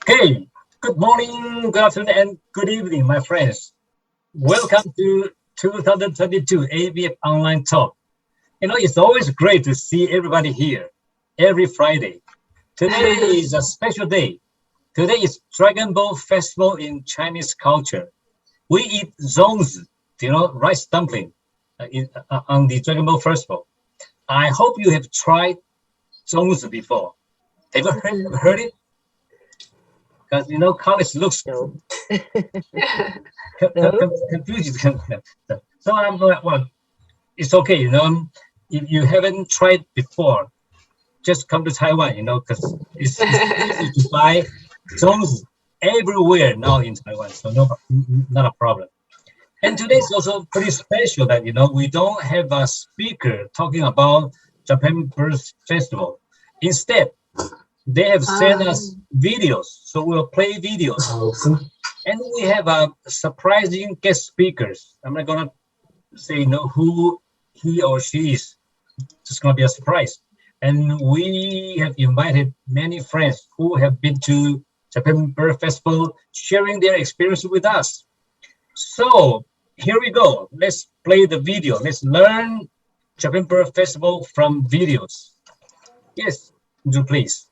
Okay, good morning, good afternoon, and good evening, my friends. Welcome to 2022 ABF Online Talk. It's always great to see everybody here every Friday. Today is a special day. Today is Dragon Ball Festival in Chinese culture. We eat zongzi, rice dumpling on the Dragon Ball Festival. I hope you have tried zongzi before. Have you heard it? Because college looks confused. So I'm like, well, it's okay, if you haven't tried before, just come to Taiwan, because it's easy to buy songs everywhere now in Taiwan, so not a problem. And today is also pretty special that we don't have a speaker talking about Japan Bird Festival. Instead, they have sent us videos, so we'll play videos. And we have a surprising guest speakers. I'm not gonna say who he or she is. It's gonna be a surprise. And we have invited many friends who have been to Japan Bird Festival, sharing their experience with us. So here we go. Let's play the video. Let's learn Japan Bird Festival from videos. Yes, do please.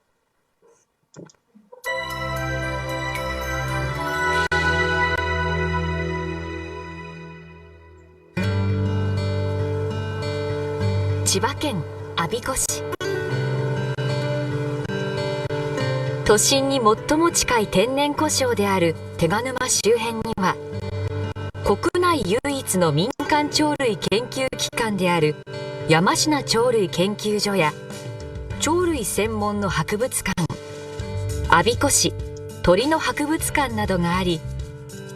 千葉県我孫子市。都心に最も近い天然故障である手賀沼周辺には、国内唯一の民間鳥類研究機関である山科鳥類研究所や鳥類専門の博物館、我孫子市鳥の博物館などがあり、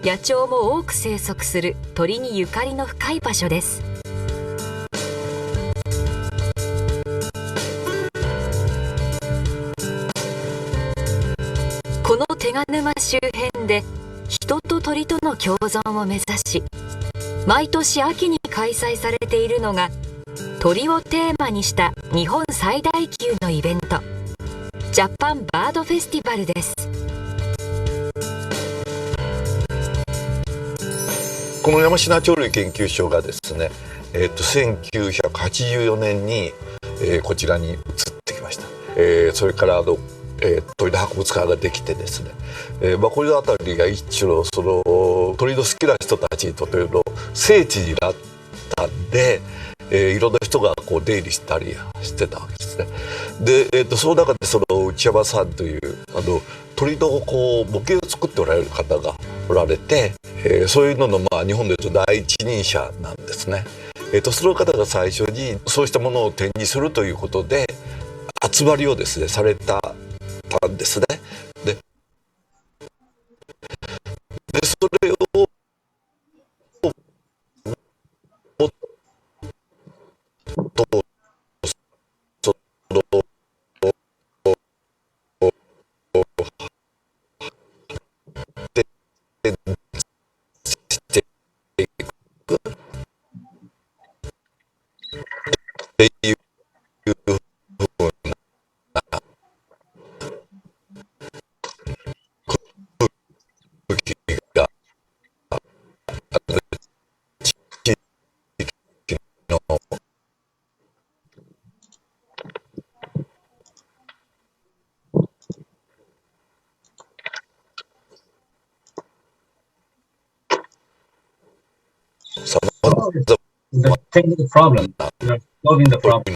野鳥も多く生息する鳥にゆかりの深い場所です。この手賀沼周辺で人と鳥との共存を目指し、毎年秋に開催されているのが鳥をテーマにした日本最大級のイベント、ジャパンバードフェスティバルです。この山科鳥類研究所がですね、1984年に、こちらに移ってきました。それから鳥の博物館ができてですね、これの辺りが一種のその鳥の好きな人たちにとっての聖地になったんで、いろんな人がこう出入りしたりしてたわけですね。で、その中でその内山さんという鳥のこう模型を作っておられる方がおられて、そういうのの日本でいうと第一人者なんですね。その方が最初にそうしたものを展示するということで集まりをですねされたんですね。でそれをもっとそのしていくっていうふうな空気が地域のさまざ The technical problem. You're solving the problem.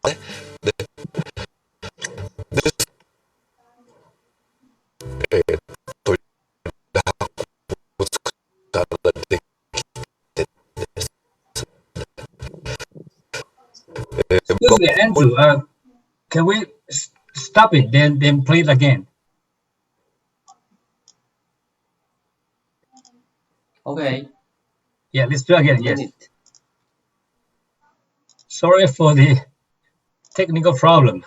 ま ね、です鳥の博物館ができてですね、Excuse me, Andrew. Can we Stop it, then play it again. Okay. Yeah, let's do it again. Yes. Minute. Sorry for the technical problem.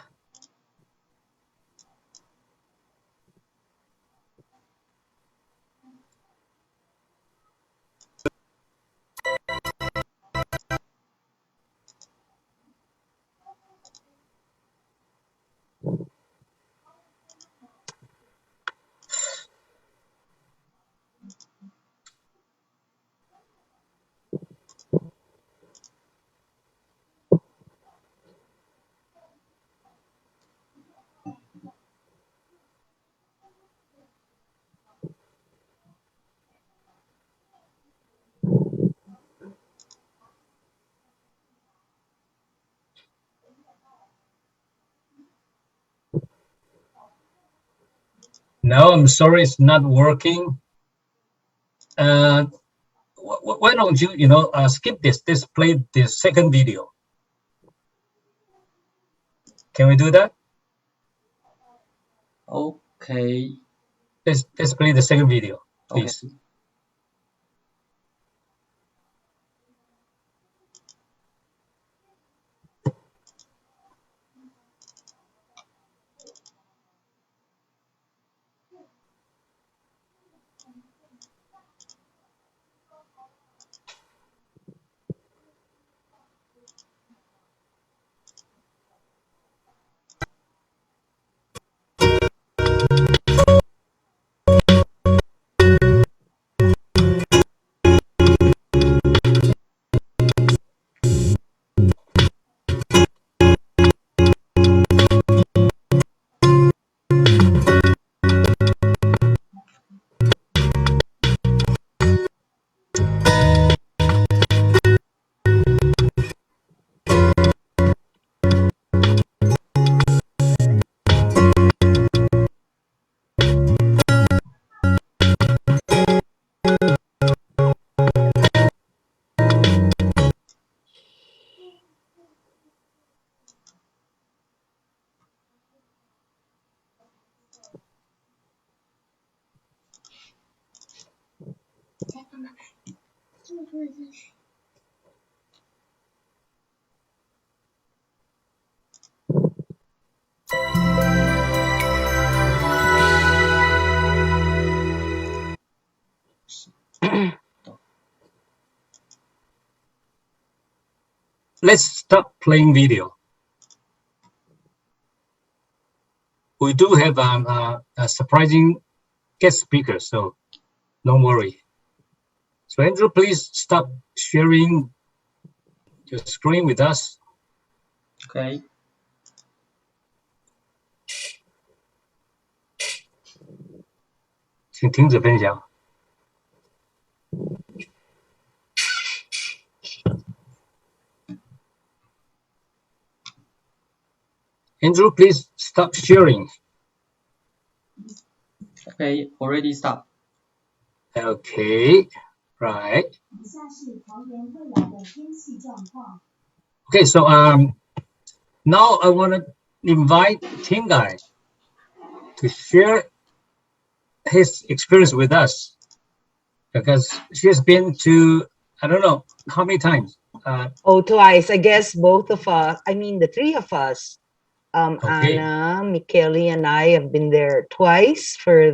No, I'm sorry, it's not working. Why don't you, skip this? Just play the second video. Can we do that? Okay. Let's play the second video, please. Okay. Let's stop playing video. We do have a surprising guest speaker, so don't worry. So Andrew, please stop sharing your screen with us. Okay. 请停止分享。Andrew, please stop sharing. Okay. Already stop. Okay, right. Okay, so now I want to invite Tim Guy to share his experience with us, because she has been to, I don't know how many times. Twice. I guess both of us, I mean the three of us, Okay. Anna, Mikeli, and I have been there twice for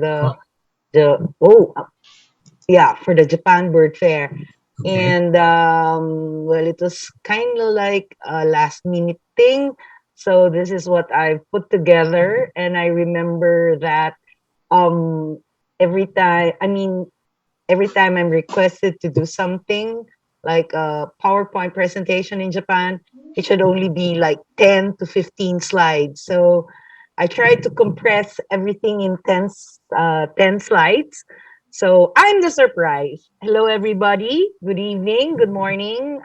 for the Japan Bird Fair. Okay. And well, it was kind of like a last minute thing. So this is what I've put together, and I remember that every time I'm requested to do something like a PowerPoint presentation in Japan, it should only be like 10 to 15 slides. So I tried to compress everything in 10 slides. So I'm the surprise. Hello, everybody. Good evening. Good morning.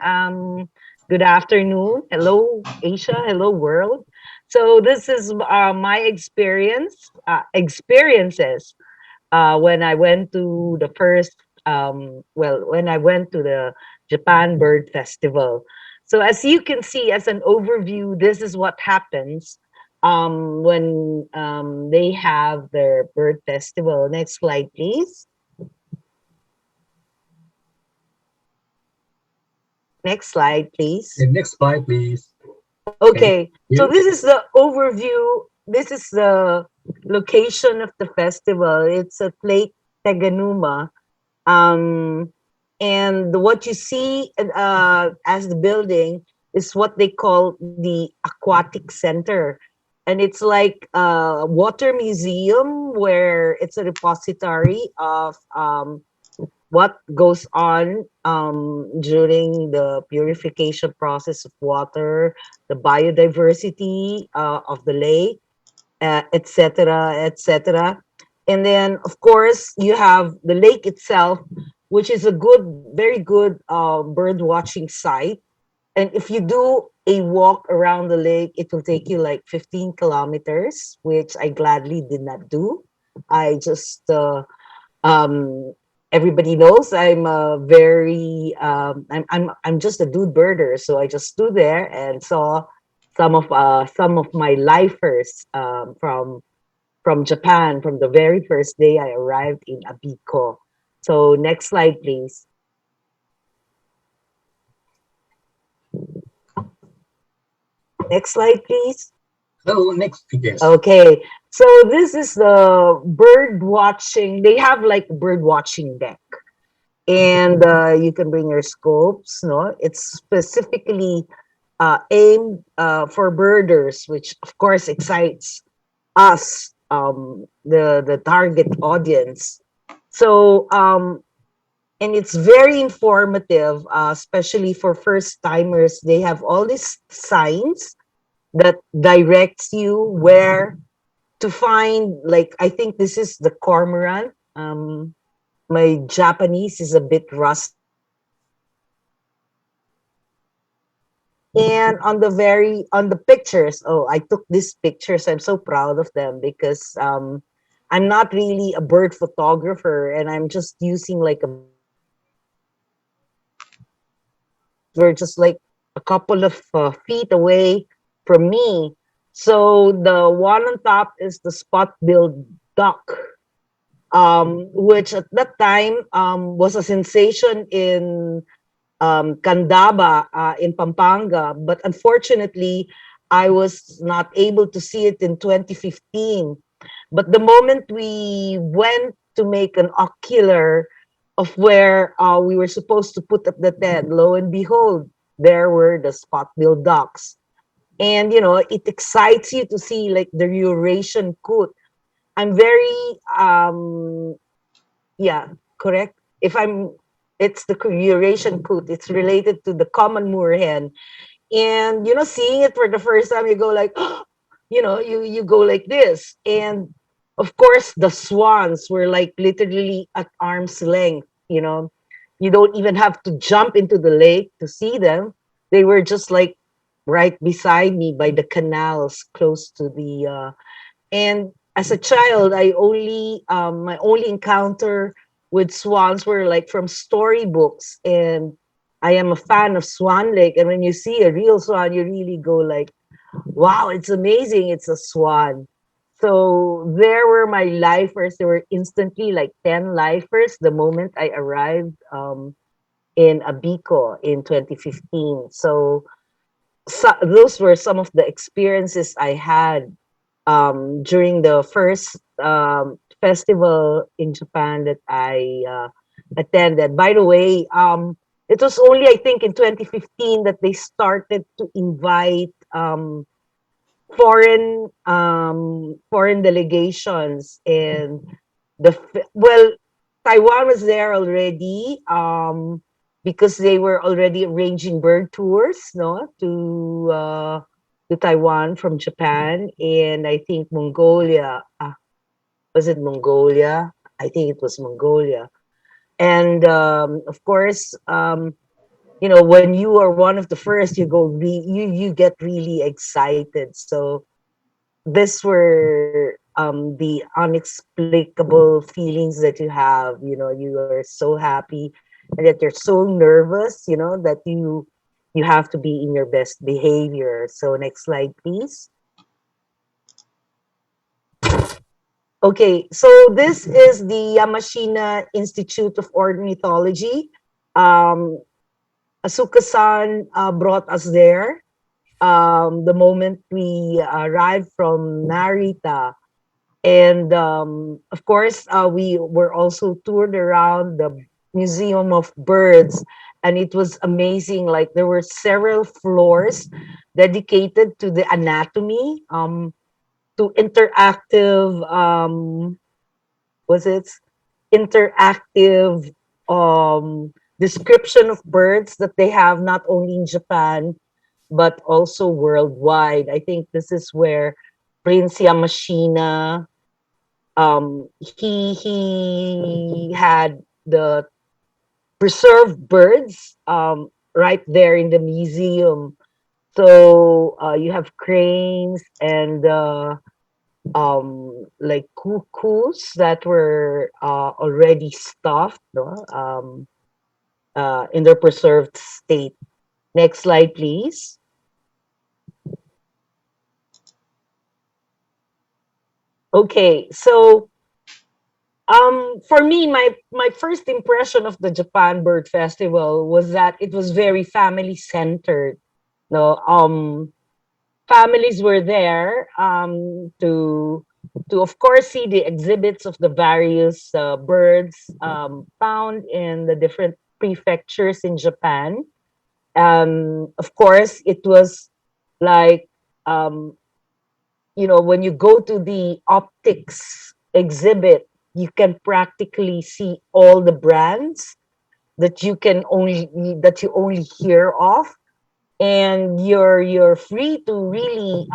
Good afternoon. Hello, Asia. Hello, world. So this is my experiences when I went to the first, when I went to the Japan Bird Festival. So as you can see, as an overview, this is what happens when they have their bird festival. Next slide, please. Next slide, please. The next slide, please. Okay, so you. this is the overview. This is the location of the festival. It's at Lake Teganuma. And what you see as the building is what they call the aquatic center. And it's like a water museum where it's a repository of what goes on during the purification process of water, the biodiversity of the lake, etc., etc. And then, of course, you have the lake itself, which is a good, very good bird watching site. And if you do a walk around the lake, it will take you like 15 kilometers, which I gladly did not do. I just um, everybody knows I'm a very I'm just a dude birder, so I just stood there and saw some of my lifers from Japan from the very first day I arrived in Abiko. So next slide, please. Next slide, please. So next, yes. Okay, so this is the bird watching. They have like bird watching deck, and you can bring your scopes. No, it's specifically aimed for birders, which of course excites us, the target audience. So and it's very informative, especially for first timers. They have all these signs that directs you where to find, like, I think this is the cormorant. My Japanese is a bit rusty. And on the pictures, oh, I took these pictures. I'm so proud of them because I'm not really a bird photographer, and I'm just using like we're just like a couple of feet away from me. So the one on top is the spot-billed duck, which at that time was a sensation in Candaba in Pampanga. But unfortunately, I was not able to see it in 2015. But the moment we went to make an ocular of where we were supposed to put up the tent, lo and behold, there were the spot-billed ducks. And you know, it excites you to see like the Eurasian coot. I'm very yeah, correct. If I'm It's the Eurasian coot. It's related to the common moorhen. And you know, seeing it for the first time, you go like, you know, you go like this. And of course, the swans were like literally at arm's length. You know, you don't even have to jump into the lake to see them. They were just like right beside me by the canals close to the and as a child, I only my only encounter with swans were like from storybooks, and I am a fan of Swan Lake. And when you see a real swan, you really go like, "Wow, it's amazing! It's a swan." So there were my lifers. There were instantly like 10 lifers the moment I arrived in Abiko in 2015. So those were some of the experiences I had during the first festival in Japan that I attended. By the way, it was only, I think, in 2015 that they started to invite foreign delegations, and well, Taiwan was there already because they were already arranging bird tours, no, to Taiwan from Japan, and I think Mongolia. Was it Mongolia? I think it was Mongolia. And of course, you know, when you are one of the first, you get really excited. So these were the unexplicable feelings that you have. You know, you are so happy, and that you're so nervous. You know that you have to be in your best behavior. So next slide, please. Okay, so this is the Yamashina Institute of Ornithology. Um, Asuka-san brought us there the moment we arrived from Narita. And of course, we were also toured around the Museum of Birds, and it was amazing. Like there were several floors dedicated to the anatomy, to interactive, was it interactive description of birds that they have not only in Japan but also worldwide. I think this is where Prince Yamashina he had the preserved birds right there in the museum. So you have cranes and like cuckoos that were already stuffed, no? In their preserved state. Next slide, please. Okay, so for me, my first impression of the Japan Bird Festival was that it was very family centered. No, families were there to of course see the exhibits of the various birds found in the different prefectures in Japan. Of course, it was like um, when you go to the optics exhibit, you can practically see all the brands that you only hear of, and you're free to really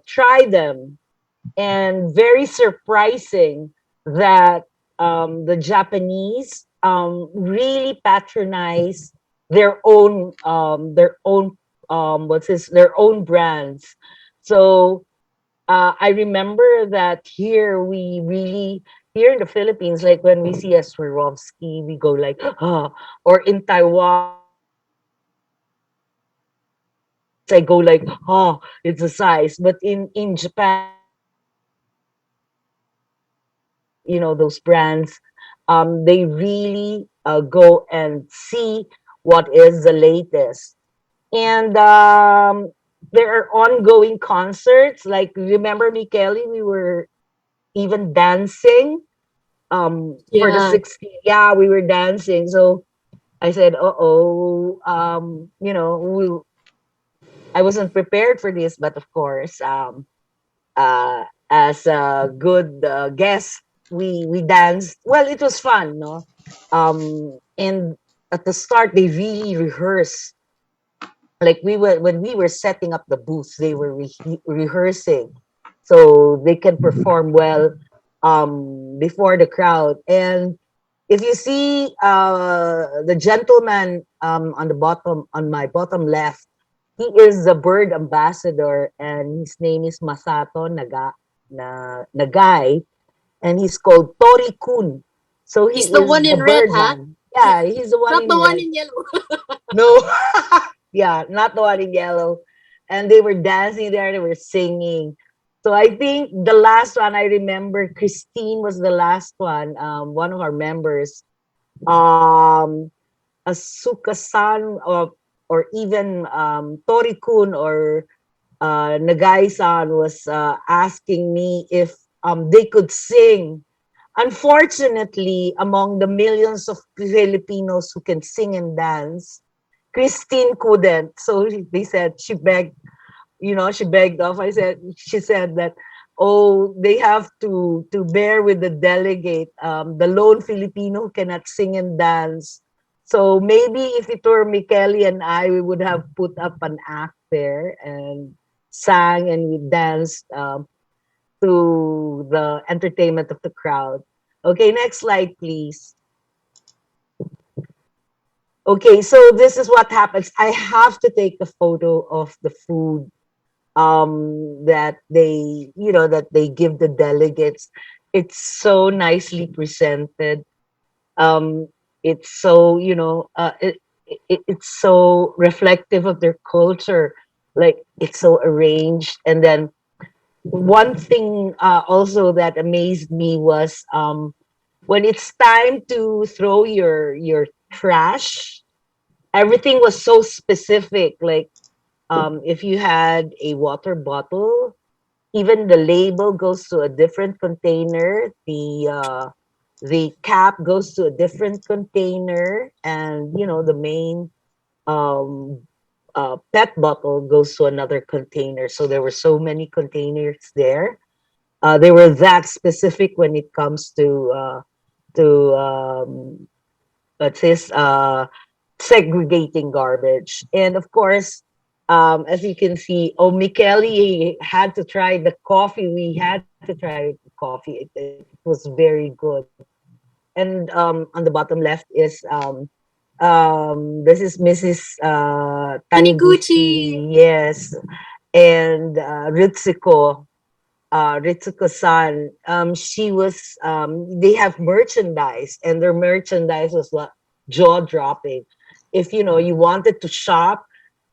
try them. And very surprising that the Japanese really patronize their own their own brands. So I remember that here in the Philippines, like when we see a Swarovski, we go like, ah, or in Taiwan, I go like, oh, it's a size. But in Japan, those brands, they really go and see what is the latest. And there are ongoing concerts. Like remember, Mikeli, we were even dancing for the Yeah. 60. Yeah, we were dancing. So I said, uh-oh, I wasn't prepared for this, but of course, as a good guest, we danced. Well, it was fun, no? And at the start, they really rehearsed. Like when we were setting up the booths, they were rehearsing, so they can perform well before the crowd. And if you see the gentleman on my bottom left, he is the bird ambassador, and his name is Masato Nagai, and he's called Tori Kun. So He's he the is one the in red, bird huh? man. Yeah, he's the one Not the in one red. in yellow. No, yeah, not the one in yellow. And they were dancing there, they were singing. So I think the last one I remember, Christine was the last one of our members. Um, Asuka-san or even Tori-kun or Nagai-san was asking me if they could sing. Unfortunately, among the millions of Filipinos who can sing and dance, Christine couldn't. So they said she begged off. She said that, oh, they have to bear with the delegate, the lone Filipino who cannot sing and dance. So maybe if it were Mikeli and I, we would have put up an act there and sang and we danced to the entertainment of the crowd. Okay, next slide, please. Okay, so this is what happens. I have to take a photo of the food that they give the delegates. It's so nicely presented. um it's so it's so reflective of their culture. Like it's so arranged, and then one thing also that amazed me was when it's time to throw your trash, everything was so specific. Like if you had a water bottle, even the label goes to a different container. The cap goes to a different container, and the main um, pet bottle goes to another container. So there were so many containers there. They were that specific when it comes to what's this segregating garbage. And of course, as you can see, oh, Mikeli had to try the coffee. We had to try the coffee. It was very good. And on the bottom left is this is Mrs. Taniguchi. Taniguchi, yes, and Ritsuko-san. She was they have merchandise, and their merchandise was what jaw dropping. If you wanted to shop,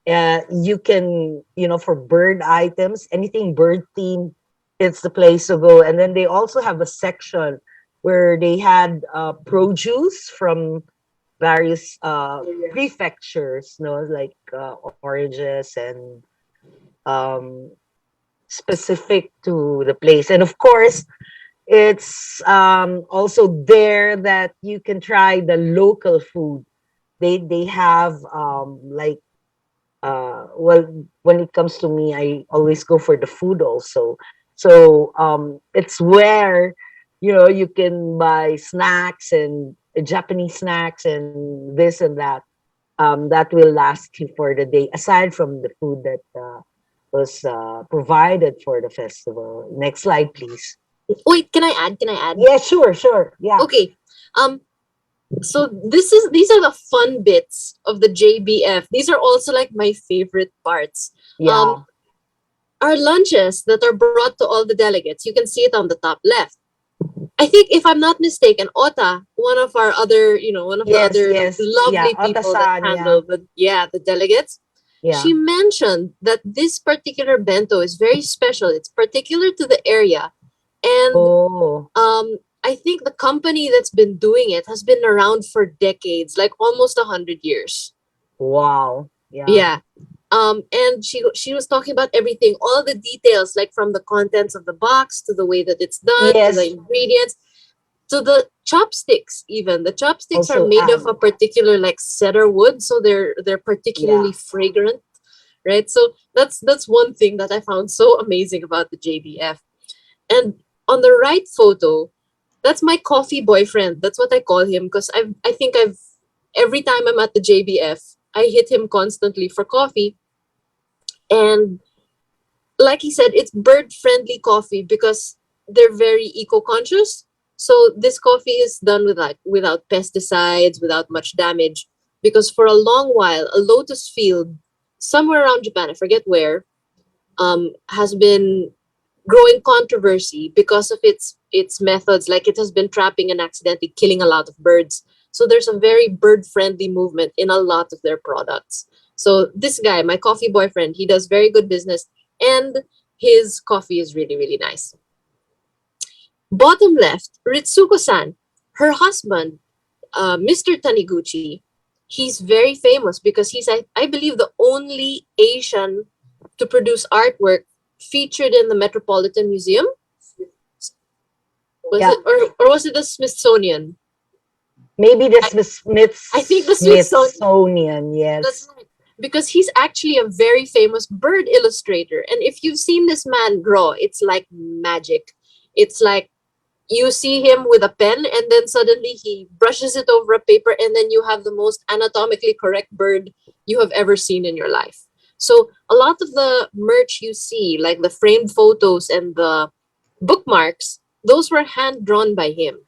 you can, for bird items, anything bird themed, it's the place to go. And then they also have a section where they had produce from various prefectures, like oranges and um, specific to the place. And of course, it's also there that you can try the local food. They have well, when it comes to me, I always go for the food also. So it's where you can buy snacks and Japanese snacks and this and that. That will last you for the day, aside from the food that was provided for the festival. Next slide, please. Wait, can I add? Can I add? Yeah, sure. Yeah. Okay. So these are the fun bits of the JBF. These are also like my favorite parts. Yeah. Our lunches that are brought to all the delegates. You can see it on the top left. I think if I'm not mistaken, Ota, one of our other, one of the Yes, other yes. lovely Yeah, people that Ota-san, handle the delegates, Yeah. she mentioned that this particular bento is very special. It's particular to the area. And Oh, I think the company that's been doing it has been around for decades, like almost 100 years. wow. Yeah. Yeah. And she was talking about everything, all the details, like from the contents of the box to the way that it's done, to the Yes. ingredients, to the chopsticks. Even the chopsticks are Also made add. of a particular like cedar wood, so they're particularly Yeah. fragrant, right? So that's one thing that I found so amazing about the JBF. And on the right photo, that's my coffee boyfriend. That's what I call him because I think I've every time I'm at the JBF, I hit him constantly for coffee. And like he said, it's bird friendly coffee because they're very eco conscious. So this coffee is done without pesticides, without much damage. Because for a long while, a lotus field somewhere around Japan, I forget where, has been growing controversy because of its methods. Like it has been trapping and accidentally killing a lot of birds. So there's a very bird friendly movement in a lot of their products. So this guy, my coffee boyfriend, he does very good business, and his coffee is really really nice. Bottom left, Ritsuko-san, her husband, Mr. Taniguchi, he's very famous because he's I believe the only Asian to produce artwork featured in the Metropolitan Museum. Was Yeah. it or was it the Smithsonian? Maybe the I think the Smithsonian. Smithsonian, That's yes. right. Because he's actually a very famous bird illustrator. And if you've seen this man draw, it's like magic. It's like you see him with a pen and then suddenly he brushes it over a paper and then you have the most anatomically correct bird you have ever seen in your life. So a lot of the merch you see, like the framed photos and the bookmarks, those were hand drawn by him.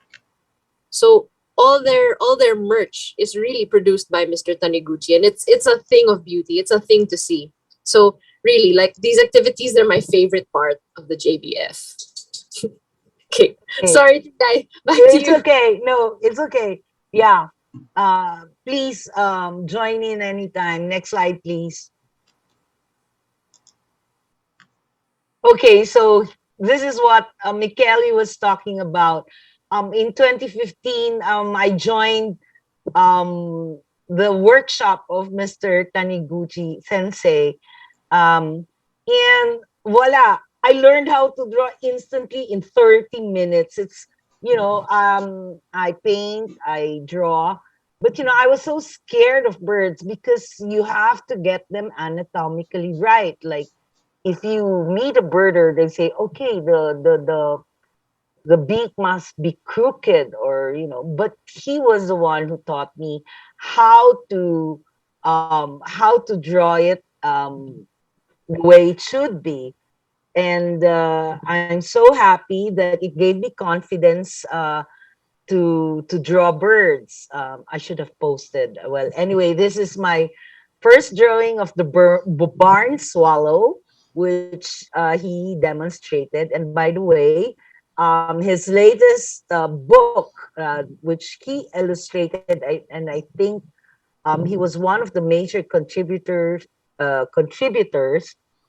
So all their merch is really produced by Mr. Taniguchi, and it's a thing of beauty. It's a thing to see. So really, like these activities, they're my favorite part of the JBF. Okay, Okay. sorry, guy. Back to It's you. okay. No, it's okay. Yeah. Please join in anytime. Next slide, please. Okay, so this is what Mikeli was talking about. In 2015, I joined the workshop of Mr. Taniguchi Sensei. And voila, I learned how to draw instantly in 30 minutes. It's, I paint, I draw. But, I was so scared of birds because you have to get them anatomically right. Like, if you meet a birder, they say, okay, the beak must be crooked, or but he was the one who taught me how to draw it the way it should be. And I'm so happy that it gave me confidence to draw birds. I should have posted. Well, anyway, this is my first drawing of the barn swallow, which he demonstrated. And by the way, his latest book, which he illustrated, and I think he was one of the major contributors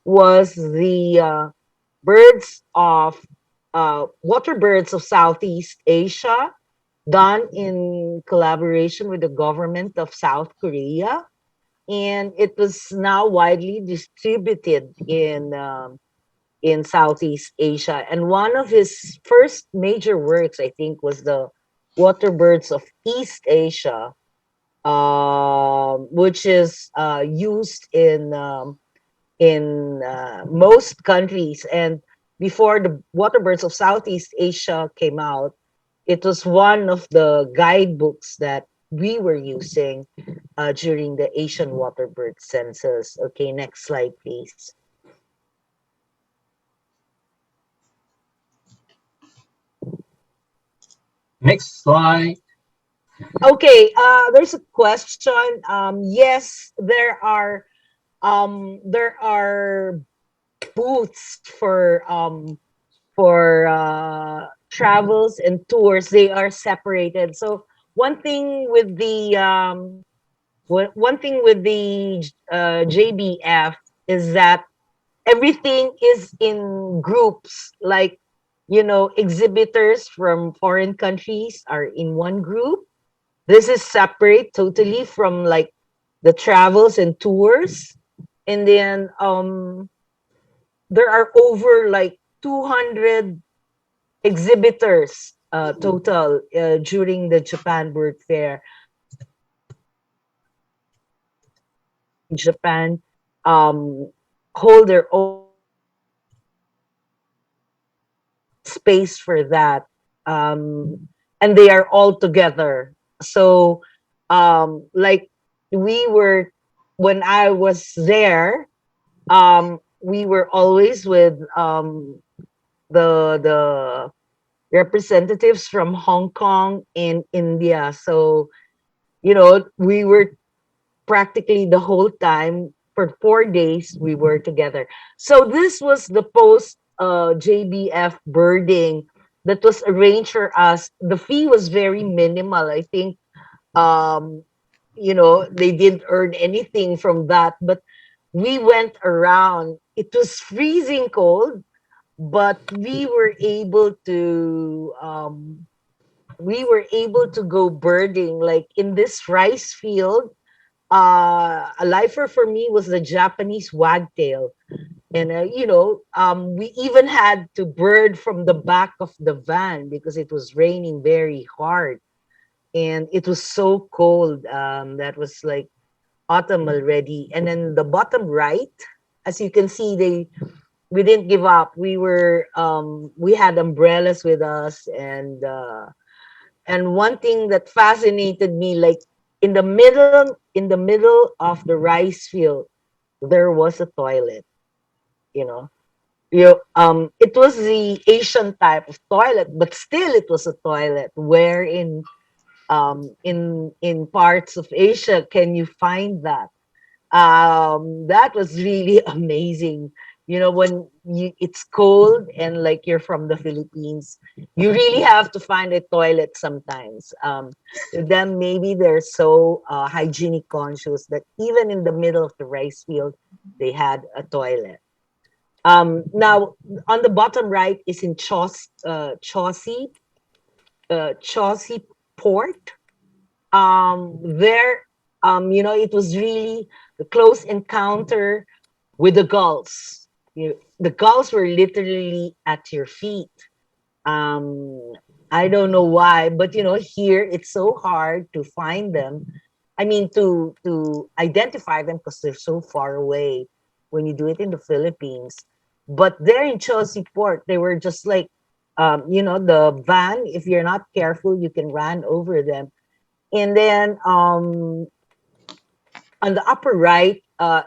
was the birds of water birds of Southeast Asia, done in collaboration with the government of South Korea, and it was now widely distributed in Southeast Asia. And one of his first major works, I think, was the Water Birds of East Asia, which is used in most countries. And before the Water Birds of Southeast Asia came out, it was one of the guidebooks that we were using during the Asian water bird census. Okay, next slide, please. Next slide. Okay, there's a question. Yes, there are booths for travels and tours. They are separated. So one thing with the JBF is that everything is in groups. Like, exhibitors from foreign countries are in one group. This is separate totally from like the travels and tours. And then there are over like 200 exhibitors total during the Japan Bird Fair. Japan hold their own space for that, and they are all together. So like we were when I was there, we were always with the representatives from Hong Kong and India. So we were practically the whole time for 4 days we were together. So this was the post JBF birding that was arranged for us. The fee was very minimal. I think um they didn't earn anything from that, but we went around. It was freezing cold, but we were able to go birding like in this rice field. A lifer for me was the Japanese wagtail. And we even had to bird from the back of the van because it was raining very hard, and it was so cold. That was like autumn already. And then the bottom right, as you can see, we didn't give up. We had umbrellas with us. And one thing that fascinated me, like in the middle of the rice field, there was a toilet. You know, it was the Asian type of toilet, but still it was a toilet. Where in parts of Asia can you find that? That was really amazing. When it's cold and like you're from the Philippines, you really have to find a toilet sometimes. To them, maybe they're so hygienic conscious that even in the middle of the rice field, they had a toilet. Now on the bottom right is in Chaucy Port. There, it was really the close encounter with the gulls. The gulls were literally at your feet. Um, I don't know why, but here it's so hard to find them. I mean, to identify them because they're so far away when you do it in the Philippines. But there in Chelsea Port, they were just like, the van. If you're not careful, you can run over them. And then on the upper right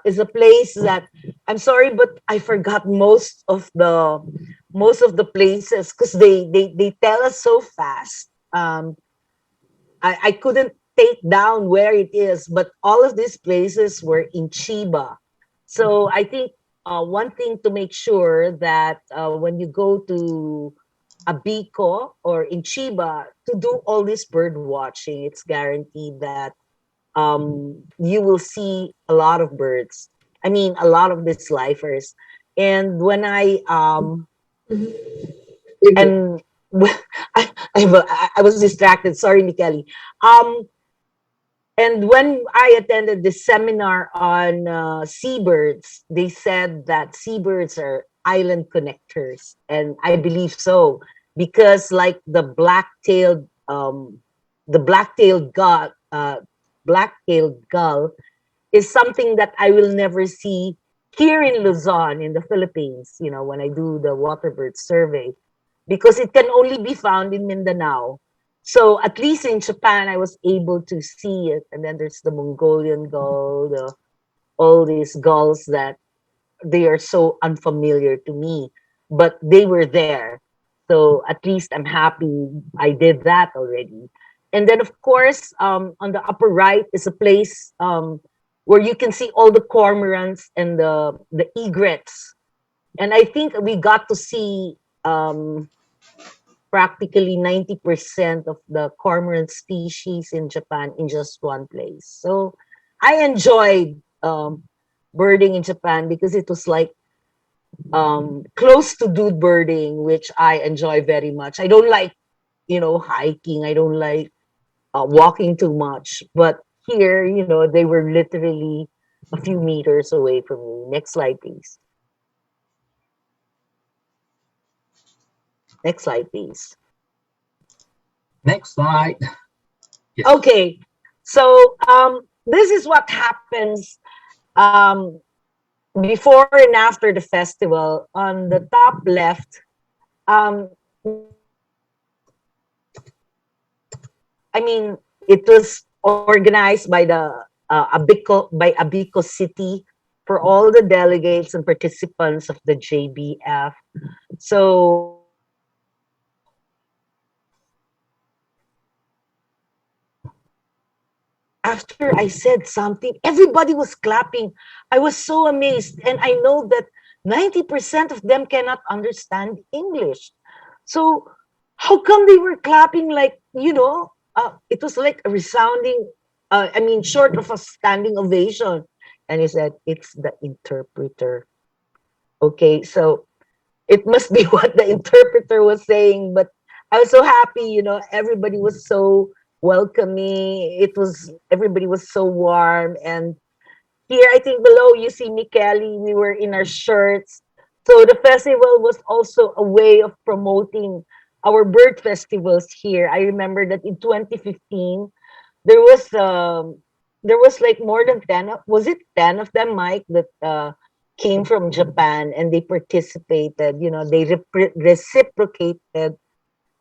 is a place that I'm sorry, but I forgot most of the places because they tell us so fast. I couldn't take down where it is, but all of these places were in Chiba. So I think one thing to make sure that when you go to Abiko or in Chiba to do all this bird watching, it's guaranteed that you will see a lot of birds. I mean, a lot of these lifers. And when and I was distracted. Sorry, Mikeli. Um, and when I attended this seminar on seabirds, they said that seabirds are island connectors, and I believe so because, like the black-tailed gull is something that I will never see here in Luzon, in the Philippines. When I do the waterbird survey, because it can only be found in Mindanao. So at least in Japan, I was able to see it. And then there's the Mongolian gull, all these gulls that they are so unfamiliar to me, but they were there. So at least I'm happy I did that already. And then, of course, on the upper right is a place where you can see all the cormorants and the egrets. And I think we got to see practically 90% of the cormorant species in Japan in just one place. So I enjoyed birding in Japan because it was like close to dude birding, which I enjoy very much. I don't like, hiking. I don't like walking too much. But here, they were literally a few meters away from me. Next slide, please. Next slide, please. Next slide. Yes. Okay, so this is what happens before and after the festival. On the top left, um, I mean, it was organized by the Abiko City for all the delegates and participants of the JBF. So after I said something, everybody was clapping. I was so amazed. And I know that 90% of them cannot understand English. So how come they were clapping like, it was like a resounding, short of a standing ovation. And he said, it's the interpreter. Okay, so it must be what the interpreter was saying, but I was so happy, everybody was so welcoming. Everybody was so warm. And here, I think below you see Mikeli, we were in our shirts. So the festival was also a way of promoting our bird festivals here. I remember that in 2015, there was like more than 10 was it 10 of them, Mike, that came from Japan, and they participated. They reciprocated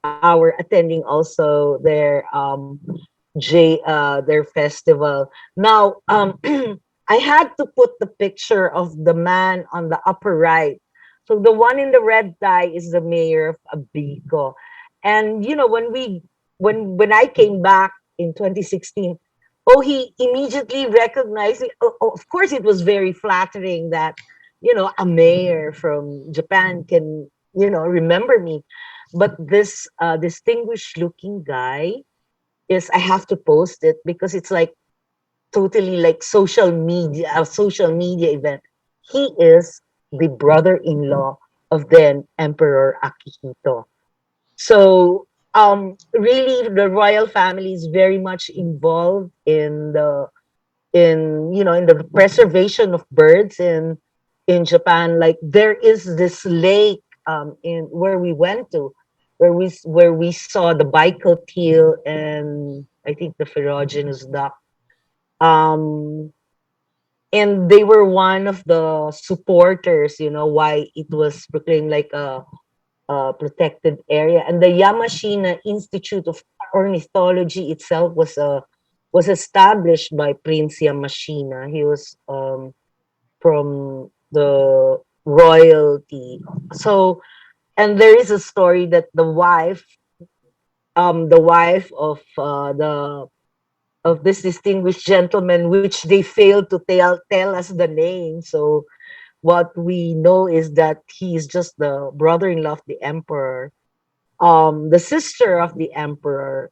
our attending also their festival. Now I had to put the picture of the man on the upper right. So the one in the red tie is the mayor of Abiko. And when I came back in 2016, he immediately recognized it. Of course, it was very flattering that a mayor from Japan can remember me. But this distinguished looking guy I have to post it because it's like totally like a social media event. He is the brother-in-law of then Emperor Akihito. So really the royal family is very much involved in the in the preservation of birds in Japan. Like there is this lake in where we went to, where we saw the Baikal teal and I think the ferruginous duck. Um, and they were one of the supporters, why it was proclaimed like a protected area. And the Yamashina Institute of Ornithology itself was established by Prince Yamashina. He was from the royalty. So, and there is a story that the wife of this distinguished gentleman, which they failed to tell us the name. So what we know is that he is just the brother-in-law of the emperor. The sister of the emperor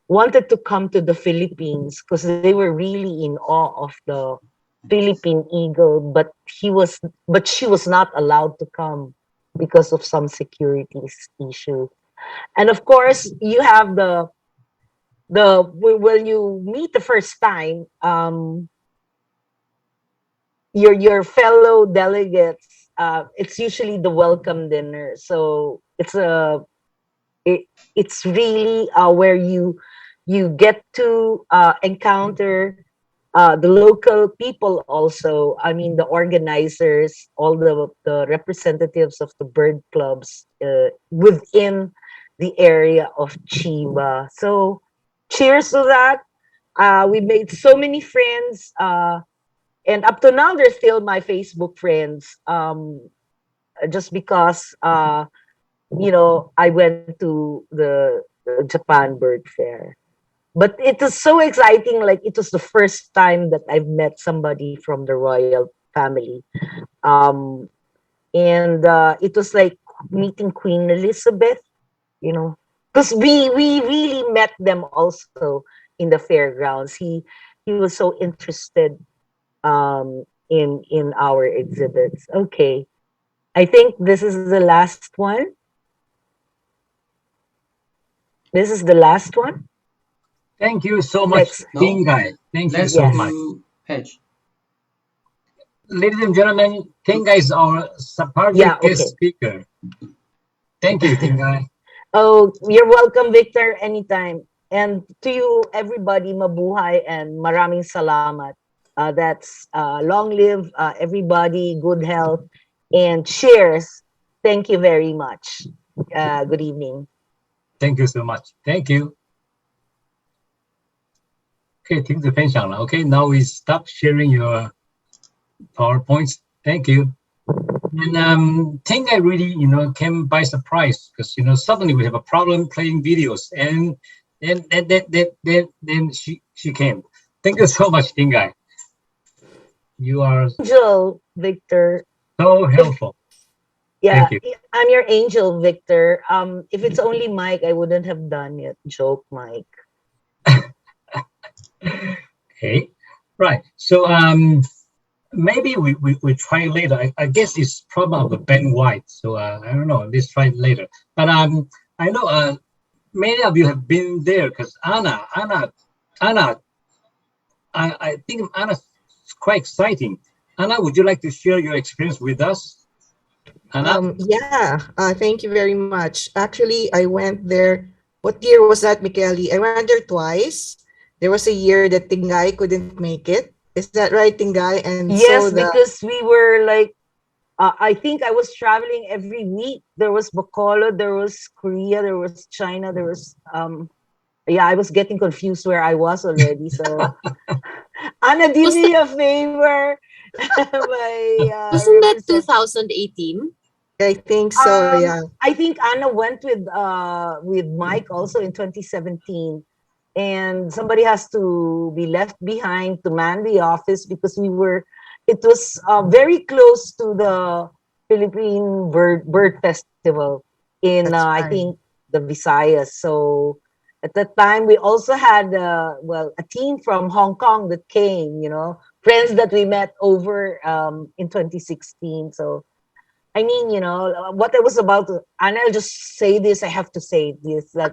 wanted to come to the Philippines because they were really in awe of the Philippine eagle, but she was not allowed to come because of some security issue. And of course, you have when you meet the first time, your fellow delegates, it's usually the welcome dinner. So it's really where you get to encounter the local people also. I mean, the organizers, all the representatives of the bird clubs within the area of Chiba. So cheers to that. We made so many friends. And up to now, they're still my Facebook friends. Just because I went to the Japan Bird Fair. But it was so exciting. Like it was the first time that I've met somebody from the royal family. Um, and it was like meeting Queen Elizabeth, because we really met them also in the fairgrounds. He was so interested in our exhibits. Okay, I think this is the last one. This is the last one. Thank you so much, Let's No. Tingai. Thank you Let's so go much. to Page. Ladies and gentlemen, Tingai is our subordinate guest speaker. Thank you, Tingai. Oh, you're welcome, Victor, anytime. And to you, everybody, mabuhay and maraming salamat. That's long live everybody, good health, and cheers. Thank you very much. Good evening. Thank you so much. Thank you. 可以停止分享了。Okay, now we stop sharing your PowerPoints. Thank you. And Tingai really, came by surprise because suddenly we have a problem playing videos, and then she came. Thank you so much, Tingai. You are Angel, Victor. so helpful. Yeah, Thank you. I'm your angel, Victor. If it's only Mike, I wouldn't have done it. Joke, Mike. Okay, right. So maybe we try later. I guess it's problem of the Ben White. So I don't know. Let's try it later. But I know many of you have been there because Anna. I think Anna's quite exciting. Anna, would you like to share your experience with us? Anna? Yeah, thank you very much. Actually, I went there. What year was that, Mikeli? I went there twice. There was a year that Tingay couldn't make it. Is that right, Tingay? And yes, because we were like, I think I was traveling every week. There was Bacolod, there was Korea, there was China, there was I was getting confused where I was already. So Anna, do me a favor. Wasn't that 2018? I think so, yeah. I think Anna went with Mike also in 2017. And somebody has to be left behind to man the office because it was very close to the Philippine Bird Festival in I think the Visayas. So at that time we also had a team from Hong Kong that came, friends that we met over in 2016. So I mean, you know, what I was about to, and I'll just say this, I have to say this, that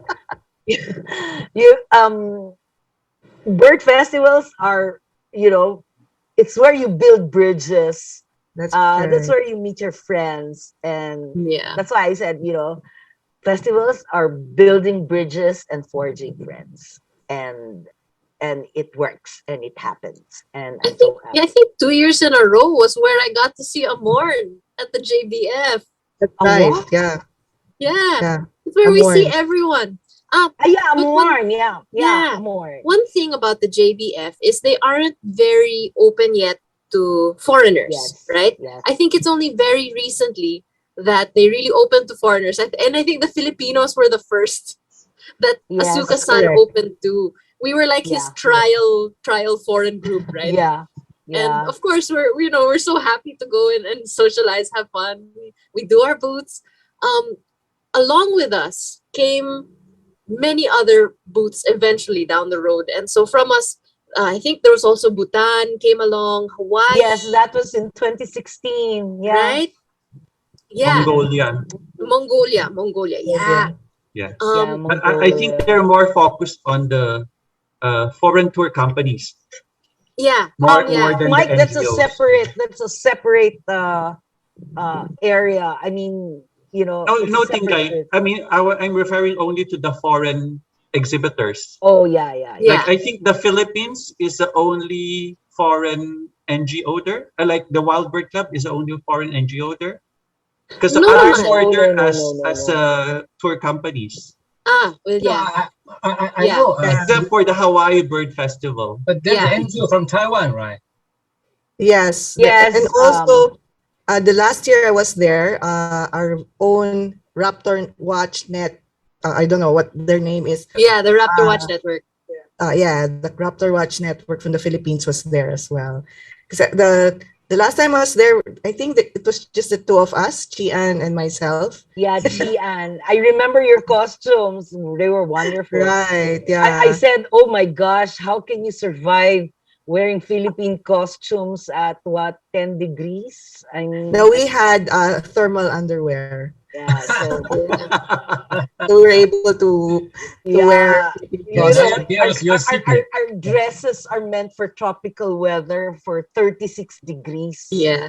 you bird festivals are, you know, it's where you build bridges. That's That's right. where you meet your friends, and Yeah. that's why I said, you know, festivals are building bridges and forging friends, and it works and it happens, and I'm so I happy. think 2 years in a row was where I got to see Amorn at the JBF. That's right. What? Yeah. Yeah. Yeah. It's where we see Amorn. everyone. Ah, Yeah, but one more. Yeah, yeah. more. One thing about the JBF is they aren't very open yet to foreigners, Yes, right? yes, I think it's only very recently that they really opened to foreigners. And I think the Filipinos were the first that yes, That's Asuka-san correct. opened to. We were like his yeah, trial foreign group, right? yeah, And yeah. of course we're so happy to go in and socialize, have fun. We do our booths. Um, Along with us came many other booths eventually down the road. And so from us, I think there was also Bhutan came along, Yes, Hawaii, that was in 2016. Yeah, right? Yeah, yeah, Mongolia. Mongolia. Yeah. Yeah. Yeah. yeah, Um, I think Mongolia. they're more focused on the foreign tour companies yeah, more yeah, than the Mike, NGOs. that's a separate area. I mean, you know, No, it's a no, separate Tingay. trip. I mean, I'm referring only to the foreign exhibitors. Oh yeah, yeah, yeah. Like, yeah. I think the Philippines is the only foreign NGO there. Like the Wild Bird Club is the only foreign NGO there. Because the No others naman. were No, there no, no, no, no, as no. tour companies, Ah, well, No, yeah, I yeah, know. Yeah. except for the Hawaii Bird Festival. But there's yeah, an NGO from Taiwan, right? Yes. And Yes, also, the last year I was there, our own Raptor Watch Net, I don't know what their name is. yeah. The Raptor Watch Uh, Network. yeah, the Raptor Watch Network from the Philippines was there as well. Because the last time I was there, I think that it was just the two of us, Chian and myself. yeah, Chian. I remember your costumes. They were wonderful. Right. I Yeah. said, "Oh my gosh, how can you survive wearing Philippine costumes at what 10 degrees?" I mean, Now we had thermal underwear, yeah. So so we were able to wear yeah, Philippine you know, costume. That was your secret. our dresses are meant for tropical weather for 36 degrees Yeah. Yeah.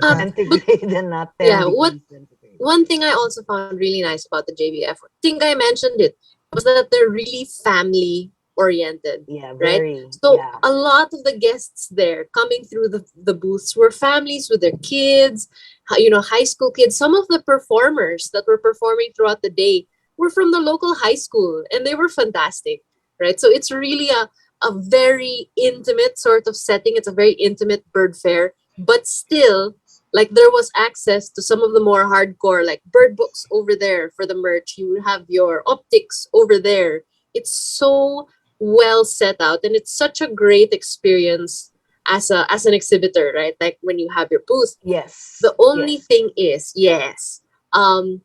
But centigrade and not 10 yeah, what degrees centigrade. one thing I also found really nice about the JBF, I think I mentioned it, was that they're really family oriented, Yeah, right? very. So Yeah. a lot of the guests there coming through the booths were families with their kids, high school kids. Some of the performers that were performing throughout the day were from the local high school, and they were fantastic, right? So it's really a very intimate sort of setting. It's a very intimate bird fair, but still, like, there was access to some of the more hardcore, like bird books over there for the merch. You have your optics over there. It's so well set out, and it's such a great experience as an exhibitor, right? Like when you have your booth. Yes. The only Yes. thing is, yes, um,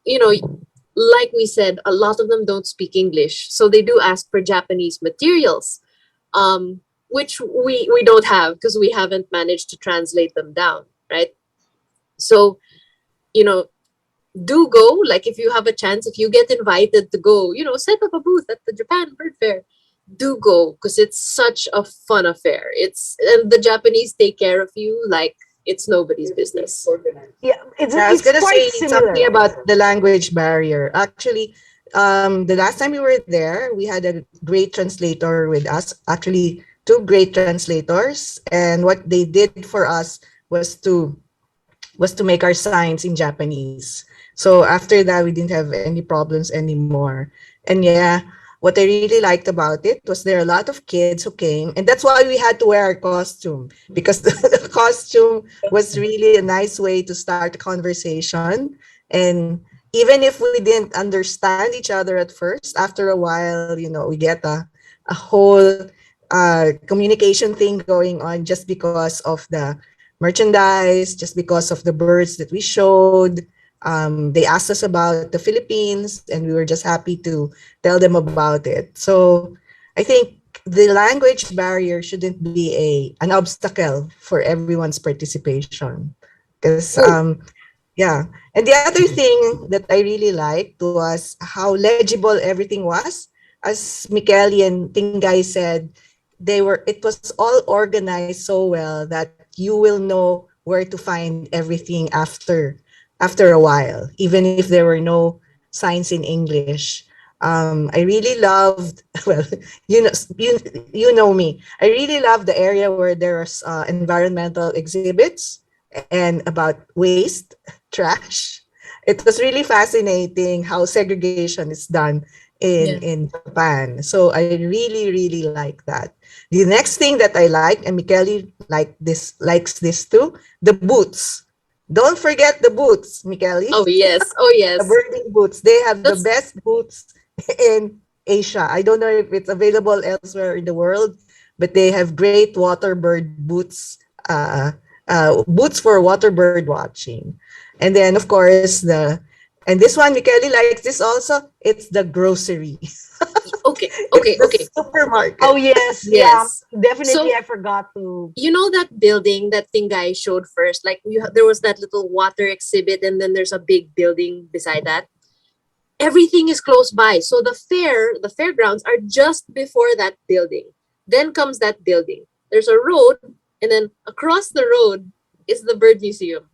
you know, like we said, a lot of them don't speak English, so they do ask for Japanese materials, which we don't have because we haven't managed to translate them down, right? So, you know, do go. Like, if you have a chance, if you get invited to go, set up a booth at the Japan Bird Fair. Do go, because it's such a fun affair. And the Japanese take care of you like it's nobody's business. Yeah, Yeah, I was it's gonna quite say something similar. about the language barrier. Actually, the last time we were there, we had a great translator with us. Actually, two great translators, and what they did for us was to make our signs in Japanese. So after that, we didn't have any problems anymore. And yeah, what I really liked about it was there are a lot of kids who came, and that's why we had to wear our costume, because the costume was really a nice way to start a conversation. And even if we didn't understand each other at first, after a while, we get a whole communication thing going on just because of the merchandise, just because of the birds that we showed. They asked us about the Philippines, and we were just happy to tell them about it. So I think the language barrier shouldn't be an obstacle for everyone's participation. Because yeah. And the other thing that I really liked was how legible everything was. As Mikeli and Tingay said, it was all organized so well that you will know where to find everything after a while, even if there were no signs in English. I really loved, well, you know, you know me. I really love the area where there's environmental exhibits and about waste, trash. It was really fascinating how segregation is done in Japan. So I really, really like that. The next thing that I like, and Mikeli likes this too, the boots. Don't forget the boots, Mikeli. Oh yes, oh yes. The birding boots. They have the That's best boots in Asia. I don't know if it's available elsewhere in the world, but they have great water bird boots, boots for water bird watching. And then, of course, and this one, Mikeli likes this also. It's the grocery. okay. The supermarket. Oh yes, Yes. yeah. Definitely, So- I forgot to. You know that building that thing guy showed first? Like there was that little water exhibit, and then there's a big building beside that. Everything is close by. So the fairgrounds are just before that building. Then comes that building. There's a road, and then across the road is the bird museum.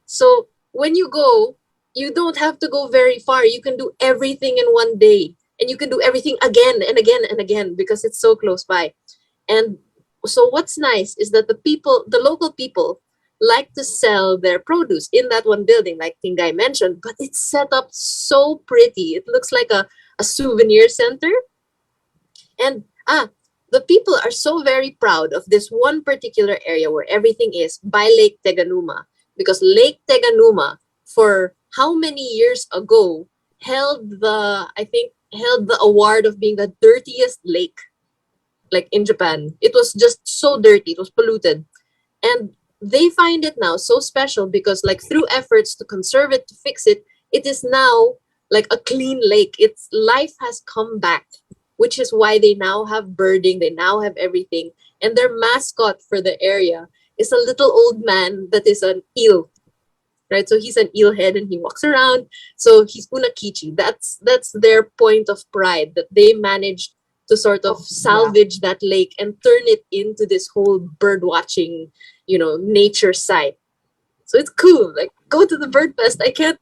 So when you go, you don't have to go very far. You can do everything in one day, and you can do everything again and again and again because it's so close by. And so what's nice is that the local people like to sell their produce in that one building, like Tingay mentioned, but it's set up so pretty. It looks like a souvenir center. And the people are so very proud of this one particular area where everything is by Lake Teganuma, because Lake Teganuma, for how many years ago, held the award of being the dirtiest lake, like in Japan. It was just so dirty, it was polluted. And they find it now so special because, like, through efforts to conserve it, to fix it, it is now like a clean lake. Its life has come back, which is why they now have birding, they now have everything. And their mascot for the area is a little old man that is an eel, right? So he's an eel head and he walks around. So he's Unakichi. That's their point of pride, that they managed to sort of salvage that lake and turn it into this whole bird watching, nature site. So it's cool. Like, go to the bird fest. I can't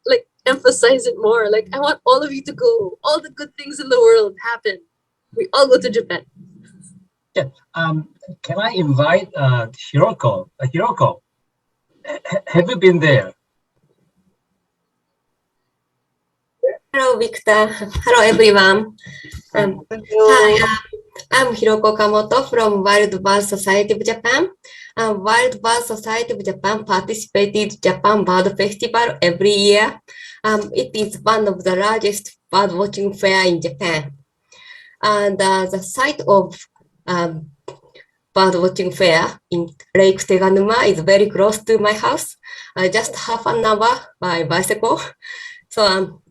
like emphasize it more. Like, I want all of you to go. All the good things in the world happen. We all go to Japan. Yeah. Can I invite Hiroko? Hiroko, have you been there? Hello, Victor. Hello, everyone. Hi, I'm Hiroko Okamoto from Wild Bird Society of Japan. Wild Bird Society of Japan participated Japan Bird Festival every year. It is one of the largest bird watching fair in Japan. And the site of bird watching fair in Lake Teganuma is very close to my house, just half an hour by bicycle. So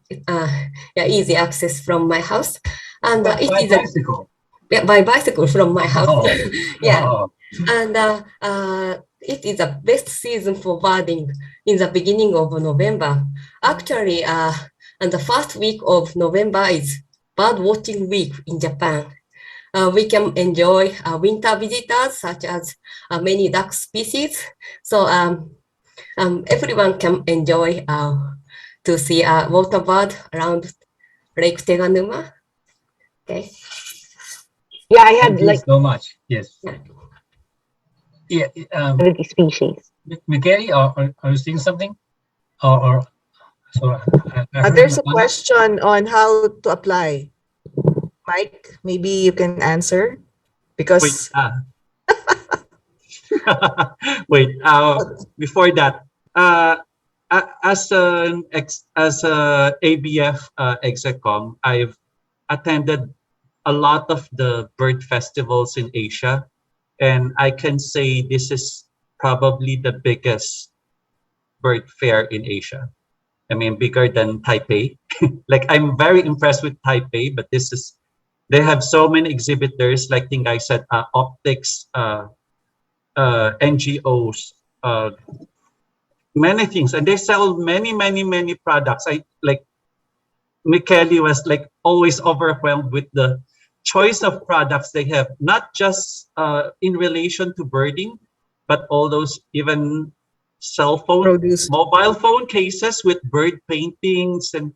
easy access from my house. And By bicycle? By bicycle from my house. Oh. Yeah. Oh. And it is the best season for birding in the beginning of November. Actually, and the first week of November is bird watching week in Japan. We can enjoy winter visitors such as many duck species. So everyone can enjoy to see a water bird around Lake Teganuma. Okay. Yeah, I had Thank you so much. Yes. Yeah. species. Mikeli, are you saying something? Or so There's a question on how to apply. Mike, maybe you can answer because wait. Before that, as a ABF execom, I've attended a lot of the bird festivals in Asia, and I can say this is probably the biggest bird fair in Asia. I mean, bigger than Taipei. Like, I'm very impressed with Taipei, but this is They have so many exhibitors, like think I said, optics, NGOs, many things, and they sell many products. I like Mikeli was like always overwhelmed with the choice of products they have, not just in relation to birding, but all those even cell phone, Produce. mobile phone cases with bird paintings and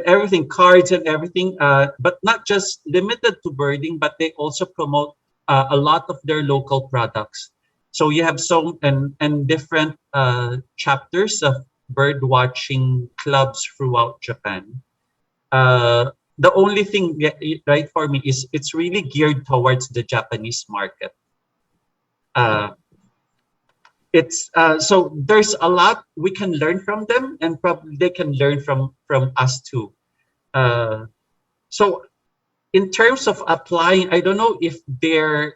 everything, cards and everything. But not just limited to birding, but they also promote a lot of their local products. So you have some and different chapters of bird watching clubs throughout Japan. The only thing right for me is it's really geared towards the Japanese market. It's so there's a lot we can learn from them, and probably they can learn from us too. So in terms of applying, I don't know if they're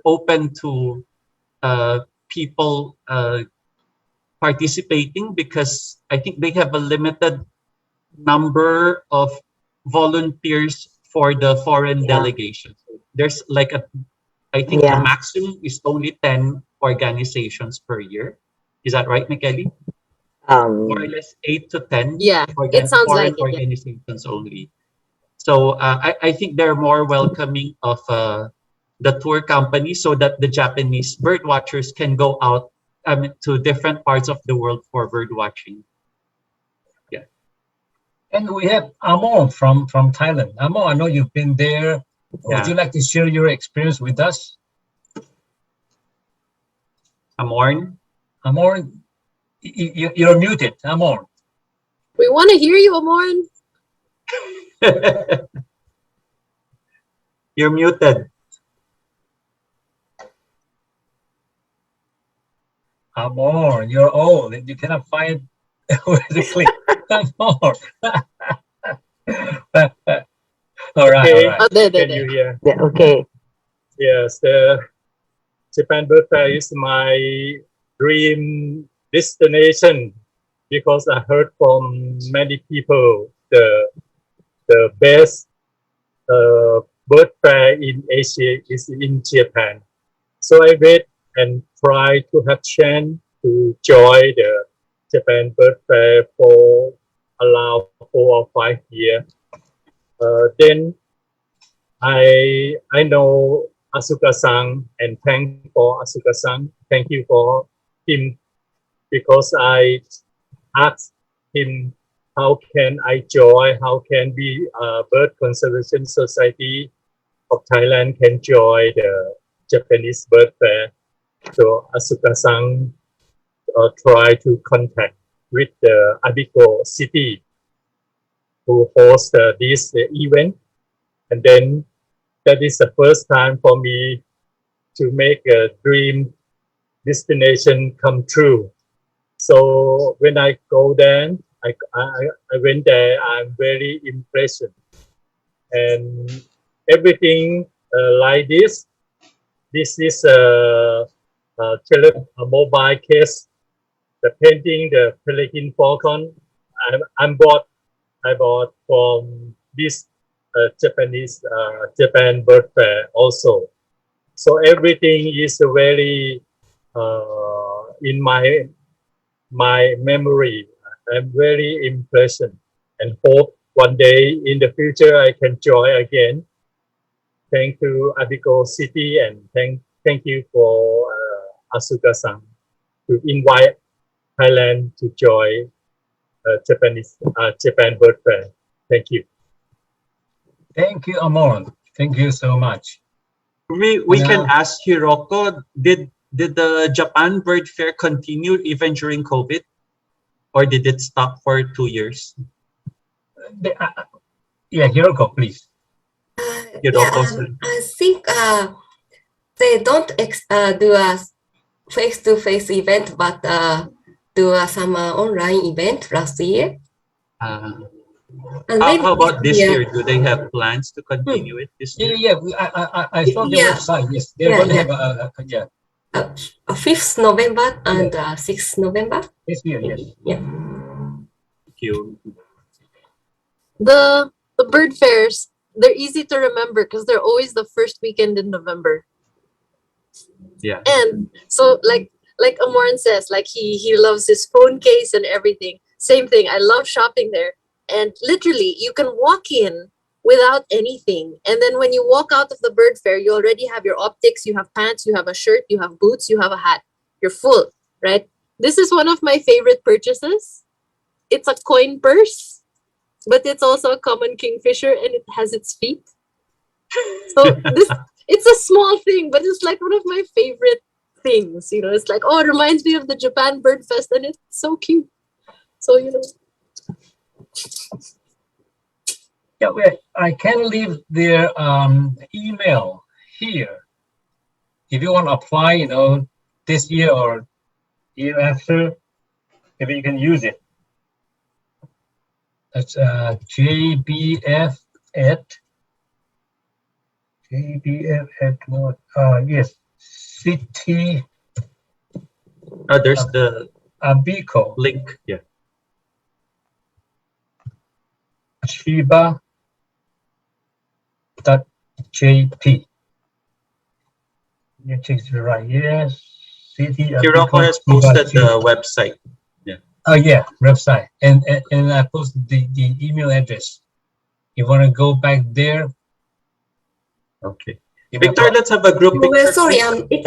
open to people participating, because I think they have a limited number of volunteers for the foreign delegation. There's like I think the maximum is only 10 organizations per year. Is that right, Mikeli? More or less 8 to 10 Yeah, it sounds foreign like it, yeah. organizations only. So I think they're more welcoming of the tour company, so that the Japanese bird watchers can go out to different parts of the world for bird watching. Yeah. And we have Amorn from Thailand. Amorn, I know you've been there. Would you like to share your experience with us? Amorn? Amorn, you're muted, Amorn. We want to hear you, Amorn. You're muted. Amorn, you're old and you cannot find where to click. Amorn. All right, Okay. all right. Oh, there. Can you hear? Yeah, okay. Yes, the Japan Bird Fair is my dream destination, because I heard from many people the best bird fair in Asia is in Japan. So I wait and try to have chance to join the Japan Bird Fair for around 4 or 5 years. Then I know Asuka-san, and thank for Asuka-san. Thank you for him, because I asked him how can I join, how can be Bird Conservation Society of Thailand can join the Japanese Bird Fair. So Asuka-san try to contact with the Abiko City who host this event, and then that is the first time for me to make a dream destination come true. So when I go there, I went there, I'm very impressed. And everything like this is a mobile case, the painting, the Pelican Falcon, I bought from this Japanese Japan Bird Fair also. So everything is very in my memory. I'm very impressed and hope one day in the future I can join again. Thank you, Abiko City, and thank you for Asuka-san to invite Thailand to join Japan Bird Fair. Thank you. Thank you, Amorn. Thank you so much. We can ask Hiroko, did the Japan Bird Fair continue even during COVID, or did it stop for 2 years? Yeah, Hiroko, please. Hiroko, I think they don't do a face-to-face event, but do some online event last year. And how about this year? Do they have plans to continue it this year? Yeah. I saw the website. Yes, they're going to have a 5th November and 6th November. This year, yes. Yeah. Thank you. The bird fairs they're easy to remember because they're always the first weekend in November. Yeah. And so like Amorn says, like he loves his phone case and everything. Same thing. I love shopping there. And literally you can walk in without anything. And then when you walk out of the bird fair, you already have your optics, you have pants, you have a shirt, you have boots, you have a hat. You're full, right? This is one of my favorite purchases. It's a coin purse, but it's also a common kingfisher and it has its feet. So it's a small thing, but it's like one of my favorite things. You know, it's like, oh, it reminds me of the Japan Bird Fest and it's so cute. So, you know. Yeah, I can leave their email here. If you want to apply, you know, this year or year after, maybe you can use it. That's JBF at yes, City. There's the Abiko. link. Yeah. Chiba .jp. You check it right. Yes. City. Hiroko has posted the website. Yeah. Oh yeah, website. And I posted the email address. You want to go back there? Okay. Victor, let's have a group picture. Well, sorry, please.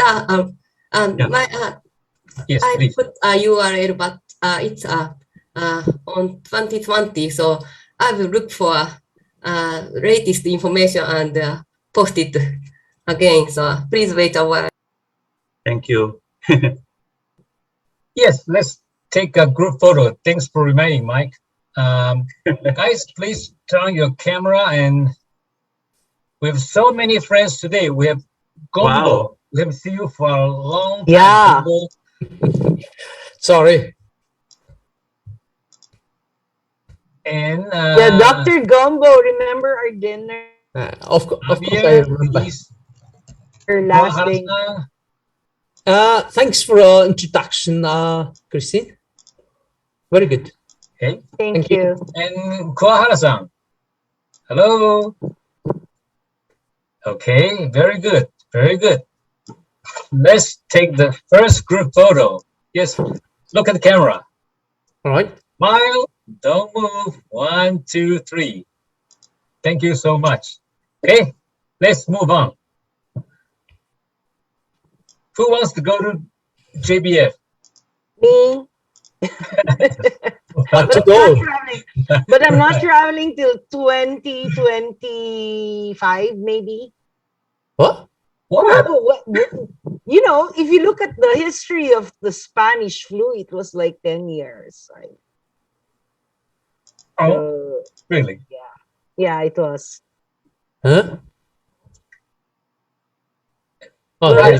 Yes, I please. put a URL, but it's on 2020, so I will look for latest information and post it again. So please wait a while. Thank you. Yes, let's take a group photo. Thanks for reminding, Mike. Guys, please turn on your camera. And we have so many friends today. We have Gombo. Wow. We haven't seen you for a long time. Yeah. Gombo. Sorry. And Yeah, Dr. Gombo, remember our dinner? Of course, I Javier, remember. Luis, Our last day. Kohara-san. Thanks for introduction, Christine. Very good. Okay. Thank Thank you. you. And Kohara-san. Hello. Okay, very good. Very good. Let's take the first group photo. Yes, look at the camera. All right. Smile, don't move. 1, 2, 3. Thank you so much. Okay, let's move on. Who wants to go to JBF? Me. Want to I'm go? not traveling. But I'm not traveling till 2025, maybe. What? What? You know, if you look at the history of the Spanish flu, it was like 10 years. Right? Oh, really? Yeah, it was. Huh? Oh, Well, there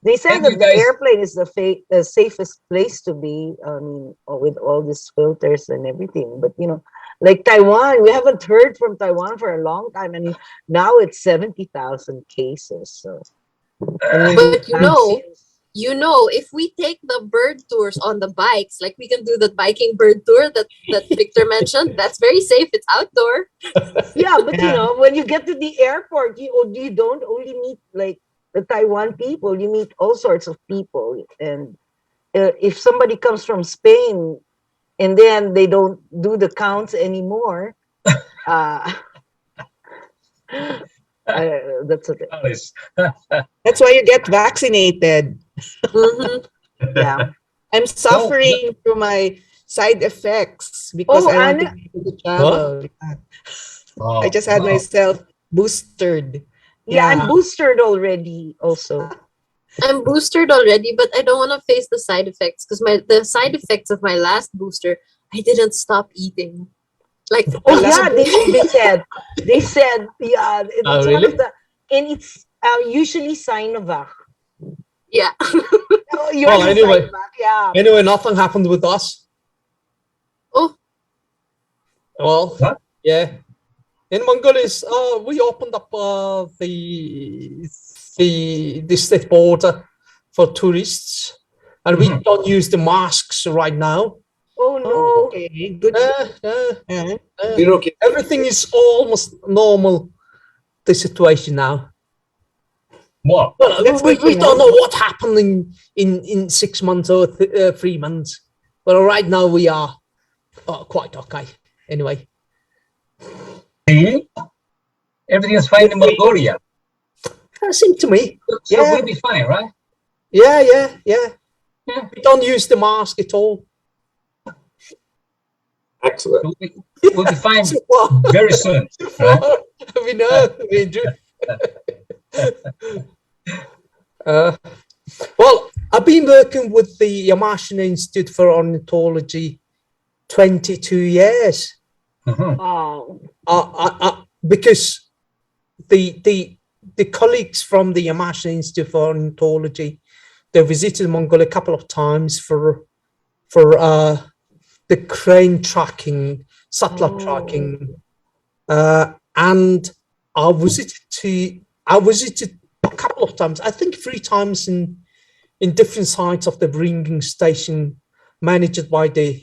they said Thank you, that the guys. airplane is the safest place to be, with all these filters and everything. But you know, like Taiwan, we haven't heard from Taiwan for a long time, and now it's 70,000 cases. So, But you know, if we take the bird tours on the bikes, like we can do the biking bird tour that Victor mentioned, that's very safe. It's outdoor. yeah, but you know, when you get to the airport, you don't only meet like the Taiwan people, you meet all sorts of people. And if somebody comes from Spain and then they don't do the counts anymore, that's okay. That's why you get vaccinated. Mm-hmm. Yeah. I'm suffering through my side effects because I want to be able to travel. I just had myself boosted. Yeah, I'm boosted already also. I'm boosted already, but I don't want to face the side effects because the side effects of my last booster, I didn't stop eating. Like, oh yeah, they said yeah, it's one really? of the, and it's usually Sinovac. yeah. Well, anyway. Sinovac, yeah. Anyway, nothing happened with us. Oh. Well, What? yeah. In Mongolis, we opened up the state border for tourists, and we don't use the masks right now. Oh no. Okay, good. Yeah. Everything is almost normal. The situation now. What? Well, That's we, good to we don't know. know what happened in 6 months or 3 months. But right now we are quite okay. Anyway. See? Everything is fine in Mongolia. Seems to me. So Yeah. we'll be fine, right? Yeah. Yeah. We don't use the mask at all. Excellent. We'll be fine Well, very soon, right? we know. We do. Well, I've been working with the Yamashina Institute for Ornithology 22 years. Mhm. Wow. Because the colleagues from the Yamashina Institute for Ornithology, they visited Mongolia a couple of times for the crane tracking, satellite tracking, and I visited a couple of times. I think 3 times in different sites of the bringing station managed by the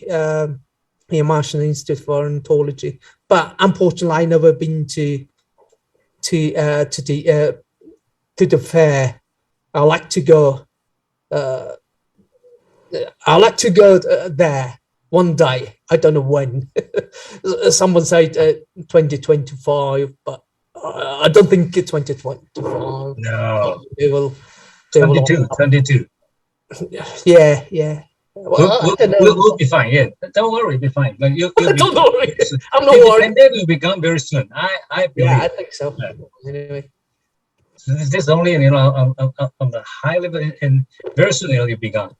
Yamashina Institute for Ornithology. But unfortunately, I never been to the fair. I like to go. There one day. I don't know when. Someone said 2025, but I don't think it's 2025. No. They will. 22. Yeah. Well, We'll be fine. Yeah, don't worry, we'll be fine. Like you'll be don't worry. I'm not the worried. pandemic will be gone very soon. I believe. Yeah, I think so. Yeah. Anyway. So this is only on the high level, and very soon it'll be gone.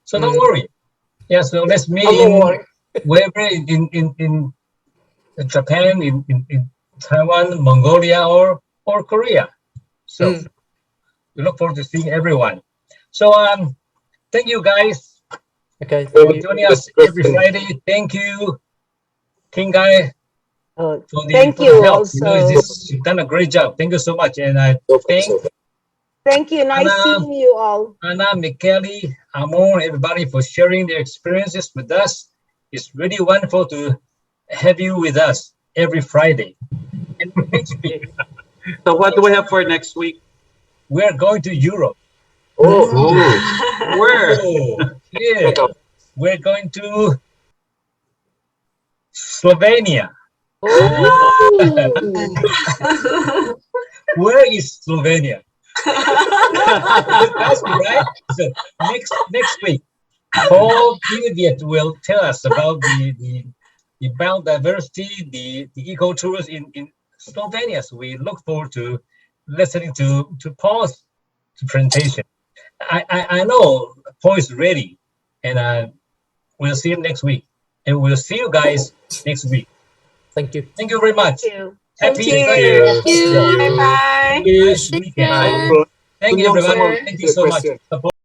So don't worry. Yeah. So let's meet I'm not worried. wherever in Japan, in Taiwan, Mongolia, or Korea. So we look forward to seeing everyone. So thank you guys. Okay. For joining us every Friday. Thank you, King Guy. Thank you also. You've done a great job. Thank you so much. And I thank you. Nice seeing you all. Anna, Mikeli, Amorn, everybody for sharing their experiences with us. It's really wonderful to have you with us every Friday. And next week, So what do we have for next week? we're going to Europe. Where? Yeah. We're going to Slovenia. Where is Slovenia? That's right. So next week, Paul Idiot will tell us about the biodiversity, the ecotourism in Slovenia. So we look forward to listening to Paul's presentation. I know Paul is ready, and we'll see him next week, and we'll see you guys next week. Thank you. Thank you very much. Thank you. Happy Thank you. Bye-bye. weekend. Thank you, everyone. Thank you so much.